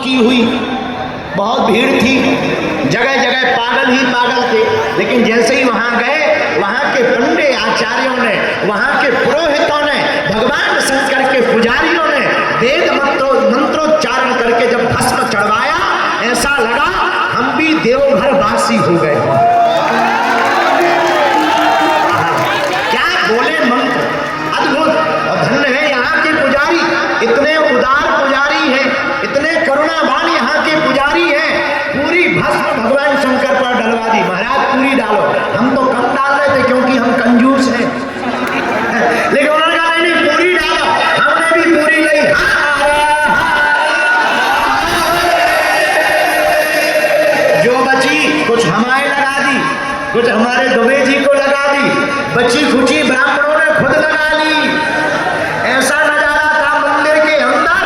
की हुई, बहुत भीड़ थी, जगह जगह पागल ही पागल थे। लेकिन जैसे ही वहां गए, वहां के पंडे आचार्यों ने, वहां के पुरोहितों ने, भगवान शंकर के पुजारियों ने वेद मंत्रोच्चारण करके जब भस्म चढ़वाया, ऐसा लगा हम भी देवघर वासी हो गए। क्या बोले मंत्र, अद्भुत। और धन्य है यहाँ के पुजारी, इतने उदार पुजारी हैं, इतने करुणावान यहाँ के पुजारी हैं। पूरी भस्म भगवान शंकर पर डलवा दी। महाराज पूरी डालो, हम तो कम डाल रहे थे क्योंकि हम कंजूस हैं, लेकिन उन्होंने कहा नहीं पूरी डालो। हमने भी पूरी ली। जो बची कुछ हमारे लगा दी, कुछ हमारे दुबे जी को लगा दी, बची खुची ब्राह्मणों ने खुद लगा ली। ऐसा नजारा था मंदिर के अंदर,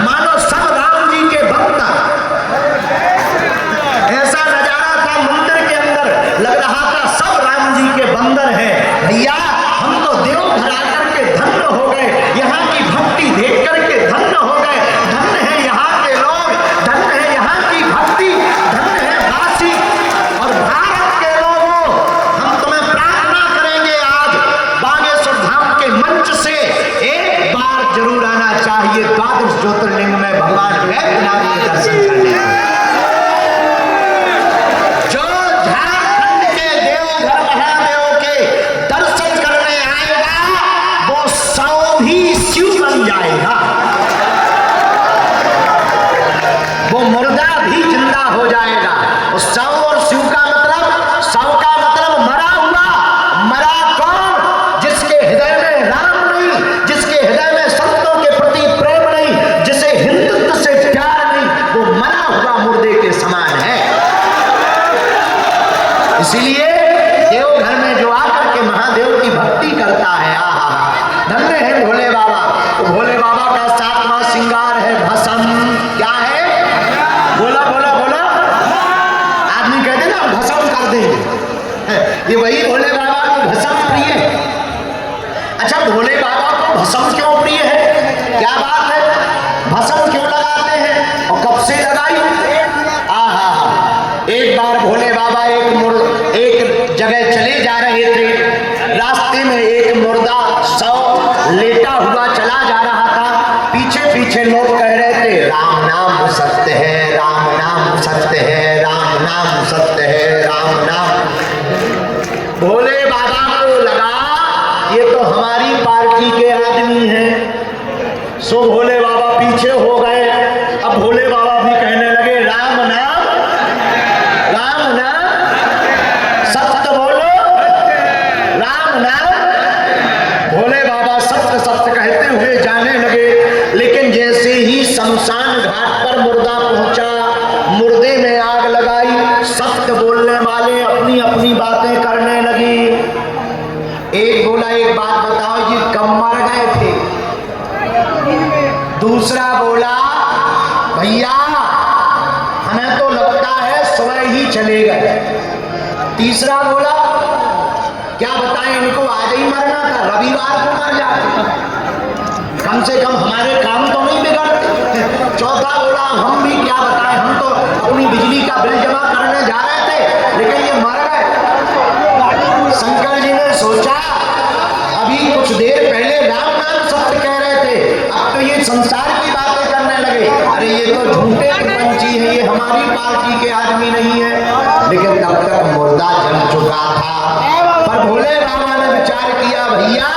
मानो सब राम जी के भक्त। ऐसा नजारा था मंदिर के अंदर, लग रहा था सब राम जी के बंदर हैं। भैया हम तो देवघर आकर के धन्य हो गए, यहाँ की भक्ति देख करके धन्य हो गए। धन्य है यहाँ के लोग, धन्य है यहाँ की भक्ति, धन्य है वासी और भारत के लोगों। हम तुम्हें प्रार्थना करेंगे आज बागेश्वर धाम के मंच से एक बार जरूर आना चाहिए द्वादश ज्योतिर्लिंग में भगवान वैद्यनाथ के दर्शन करने। जो झारखंड के देवघर महादेव के दर्शन करने आएगा वो 100 भी शिव बन जाएगा, वो मुर्दा भी जिंदा हो जाएगा। 100 और शिव का मतलब, 100 का मतलब मरा हुआ। मरा कौन? जिसके हृदय में राम नहीं, जिसके हृदय में संतों के प्रति प्रेम नहीं, जिसे हिंदुत्व से प्यार नहीं, वो मरा हुआ मुर्दे के समान है। इसीलिए देवघर में जो आकर के महादेव की भक्ति करता है, आहा धन्य है भोले बाबा। तो भोले बाबा का 7वां श्रृंगार है भस्म। क्या है? बोला बोला बोला। आदमी कहते ना भस्म कर देंगे, ये वही भोले बाबा को भस्म प्रिय है। अच्छा भोले बाबा को भस्म क्यों प्रिय है? क्या बात है? भस्म क्यों लगाते हैं और कब से लगाई? आहा एक बार भोले बाबा एक जगह चले जा रहे थे, रास्ते में एक मुर्दा शव लेटा हुआ चला जा रहा था। पीछे पीछे लोग कह रहे थे राम नाम सत्य है, राम नाम सत्य है, राम नाम सत्य है, राम नाम। भोले बाबा को लगा ये तो हमारी पार्टी के आदमी हैं, सो भोले बाबा पीछे हो गए। अब भोले बाबा भी कहने लगे राम नाम, राम नाम सत्य बोलो, राम नाम। भोले बाबा सत्य सत्य कहते हुए जाने लगे। लेकिन जैसे ही शमशान घाट पर मुर्दा पहुंचा, मुर्दे में आग लगाई, सत्य बोलने वाले अपनी अपनी बातें करने लगी। एक बोला एक बात बताओ जी कब मर गए थे? दूसरा बोला भैया हमें तो लगता है सुबह ही चले गए। तीसरा बोला क्या बताएं इनको आज ही मरना था, रविवार को मर जाते, कम से कम हमारे काम तो नहीं बिगड़ते। चौथा बोला हम भी क्या बताएं, हम तो अपनी बिजली का बिल जमा करने जा रहे थे लेकिन ये मर गए। शंकर जी ने सोचा अभी कुछ देर पहले राम नाम सत्य कह रहे थे, अब तो ये संसार की बातें करने लगे। अरे ये तो झूठे पंछी है, ये हमारी पार्टी के आदमी नहीं है। लेकिन तब तक मुर्दा जल चुका था। पर भोले बाबा ने विचार किया भैया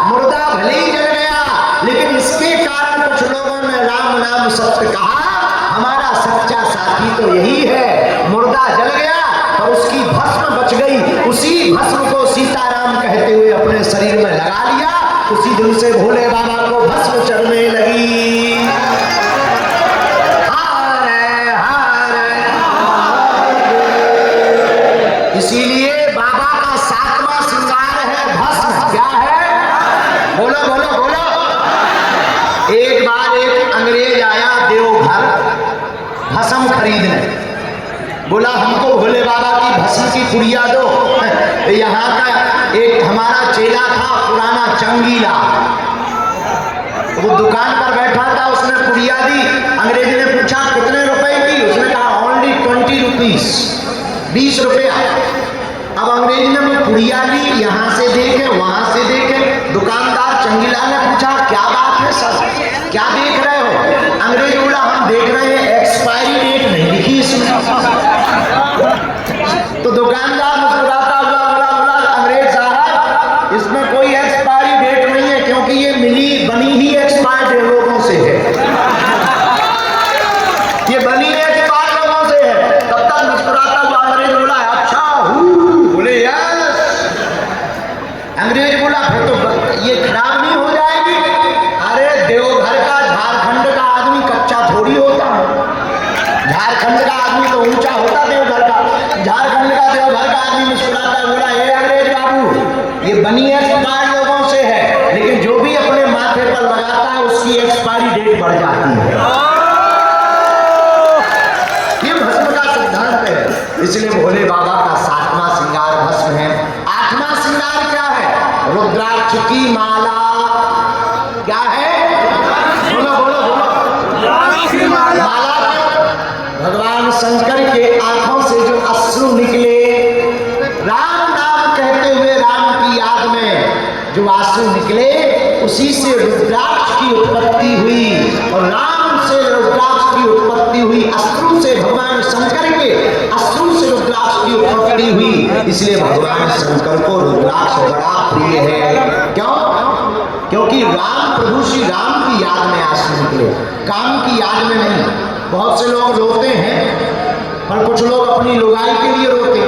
मुर्दा भले ही जल गया, लेकिन इसके कारण कुछ लोगों ने राम नाम सत्य कहा। हमारा सच्चा साथी तो यही है, मुर्दा जल गया पर उसकी भस्म बच गई। उसी भस्म को सीताराम कहते हुए अपने शरीर में लगा लिया। उसी दिन से भोले बाबा को भस्म चढ़ने लगी। हारे हारे। इसीलिए बाबा का 7वां श्रृंगार है भस्म। क्या है? बोलो बोलो बोलो। एक बार एक अंग्रेज आया देवघर भस्म खरीदने, बोला हमको भोले बाबा की भस्म की पुड़िया दो। यहाँ का एक हमारा चेला था पुराना चंगीला, वो दुकान पर बैठा था, उसने पुड़िया दी। अंग्रेजी ने पूछा कितने 20 रुपया। अब अंग्रेज ने वो पुड़िया ली, यहाँ से देखे वहां से देखे। दुकानदार चंगीलाल ने पूछा क्या बात है सर, क्या देख रहे हो? अंग्रेज बोला हम देख रहे हैं एक्सपायरी डेट नहीं लिखी इसमें। तो दुकानदार मुस्कुराता हुआ बोला अंग्रेज साहब इसमें कोई एक्सपायरी डेट नहीं है, क्योंकि ये मिली बनी ही एक्सपायर्ड लोगों से है, ये बनी एक्सपायर्ड लोगों से है। तब तक मुस्कुराता हुआ अंग्रेज बोला अच्छा बोले यस। अंग्रेज बोला फिर तो ये खराब नहीं हो जाएगी? अरे देवघर का झारखंड का आदमी कच्चा थोड़ी होता है, झारखंड का आदमी तो ऊंचा होता देवघर का। झारखंड का देवघर का आदमी मुस्कुराता बोला ये अंग्रेज बाबू ये बनी एक्सपायर्ड लोगों से है, लेकिन जो भी अपने माथे पर लगाता है उसकी एक्सपायरी डेट बढ़ जाती है। ये भस्म का सिद्धांत है। इसलिए भोले बाबा का 7वां श्रृंगार भस्म है। 8वां श्रृंगार क्या है? रुद्राक्ष की माला। क्या है? बोलो बोलो बोलो। माला क्यों? भगवान शंकर के आंखों से जो अश्रु निकले, राम नाम कहते हुए राम की याद में जो आंसू निकले, उसी से रुद्राक्ष की उत्पत्ति हुई। और राम से रुद्राक्ष की उत्पत्ति हुई, अश्रु से भगवान शंकर के अश्रु से रुद्राक्ष की उत्पत्ति हुई। इसलिए भगवान शंकर को रुद्राक्ष बड़ा प्रिय है। क्यों? क्योंकि राम प्रभु श्री राम की याद में आंसू निकले, काम की याद में नहीं। बहुत से लोग रोते हैं, पर कुछ लोग अपनी लुगाई के लिए रोते,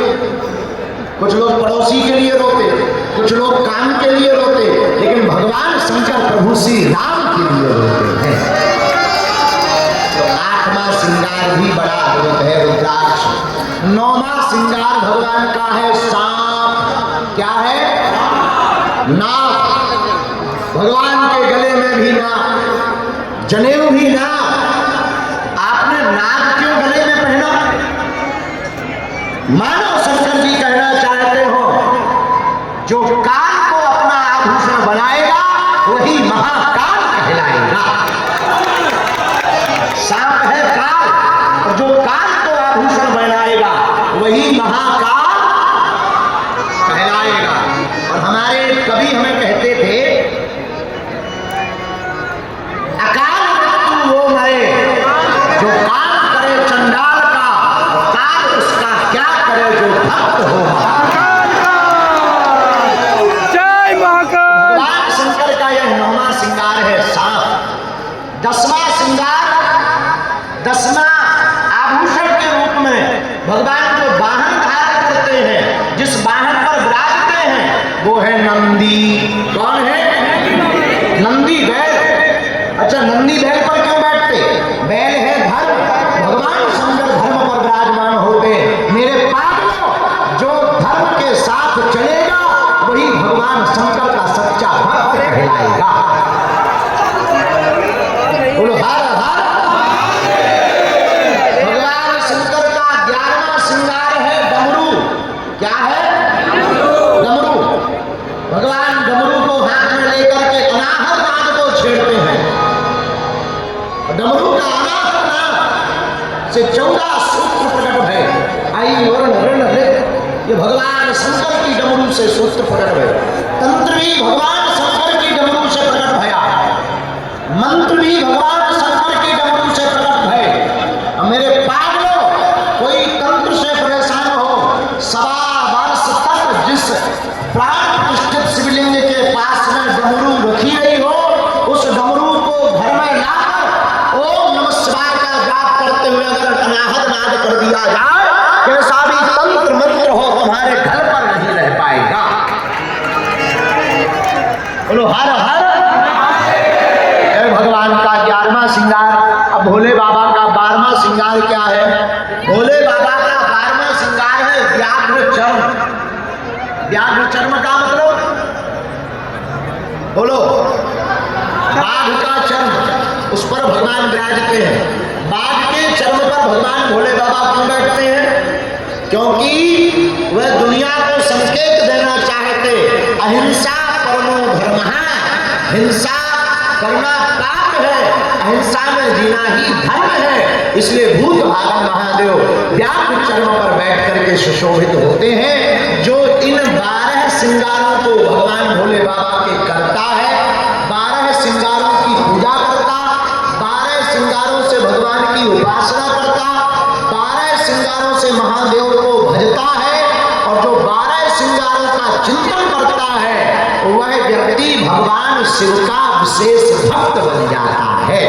कुछ लोग पड़ोसी के लिए रोते, कुछ लोग काम के लिए रोते, लेकिन भगवान शंकर प्रभु श्री राम के लिए रोते हैं। तो 8वां श्रृंगार भी बड़ा अद्भुत है रुद्राक्ष। 9वां श्रृंगार भगवान का है सांप। क्या है? नाग। भगवान के गले में भी नाग, जनेऊ भी नाग। आपने नाग क्यों गले में पहना? मानो शंकर जी कहना चाहते हो जो काल को अपना आभूषण बनाएगा वही महाकाल कहलाएगा। सांप है काल, और जो काल को आभूषण बनाएगा वही महाकाल कहलाएगा। और हमारे कवि हमें कहते थे अकाल मृत्यु वो मरे जो काम करे चंडाल का, काल उसका क्या करे जो भक्त हो महाकाल। जय महाकाल। भगवान शंकर का यह 9वां श्रृंगार है सांप। 10वां श्रृंगार, 10वां आभूषण के रूप में भगवान जो वाहन धारण करते हैं, जिस वाहन पर विराजते हैं, वो है नंदी। कौन है? नंदी बैल। अच्छा नंदी बैल पर क्यों बैठते? बैल है धर्म, भगवान शंकर धर्म पर विराजमान होते। मेरे पागलों जो धर्म के साथ चलेगा वही भगवान शंकर का सच्चा भक्त कहलाएगा। बोलो हर हर। भगवान शंकर का 11वां श्रृंगार है डमरू। क्या है? डमरू। भगवान डमरू को हाथ में लेकर के अनाहत नाद को छेड़ते हैं। डमरू का अनाहत नाद से 14 सूत्र प्रकट है। आई वर्ण ऋण ऋत, ये भगवान शंकर की डमरू से सूत्र प्रकट है। तंत्र भी भगवान शंकर की डमरू से प्रकट भया, मंत्र भी भगवान शंकर की डमरू से प्रकट भय। अब मेरे पागलों कोई तंत्र से परेशान हो, 1.25 वर्ष तक जिस प्राण प्रतिष्ठित शिवलिंग के पास में डमरू रखी रही हो, उस डमरू को घर में लाकर ओम नमः शिवाय का जाप करते हुए अगर अनाहत नाद कर दिया जाए, कैसा भी तंत्र मंत्र हो तुम्हारे घर पर नहीं रह पाएगा। बोलो हर हर। भगवान का 11वां श्रृंगार। अब भोले बाबा का 12वां श्रृंगार क्या है? भोले बाबा का 12वां श्रृंगार है व्याघ्र चर्म। व्याघ्र चर्म का मतलब बोलो बाघ का चर्म, उस पर भगवान विराजते हैं। बाघ के चर्म पर भगवान भोले बाबा क्यों बैठते हैं? क्योंकि वह दुनिया को संकेत देना चाहते अहिंसा परमो धर्मः। हिंसा करना पाप है, अहिंसा में जीना ही धर्म है। इसलिए भूत भागन महादेव व्याघ्र चर्म पर बैठ करके सुशोभित होते हैं। जो इन 12 श्रृंगारों को भगवान भोले बाबा के करता है, 12 श्रृंगारों की पूजा करता, 12 श्रृंगारों से भगवान की उपासना करता, 12 श्रृंगारों से महादेव को भजता है, और जो 12 श्रृंगारों का चिंतन करता है वह व्यक्ति भगवान शिव का विशेष भक्त बन जाता है।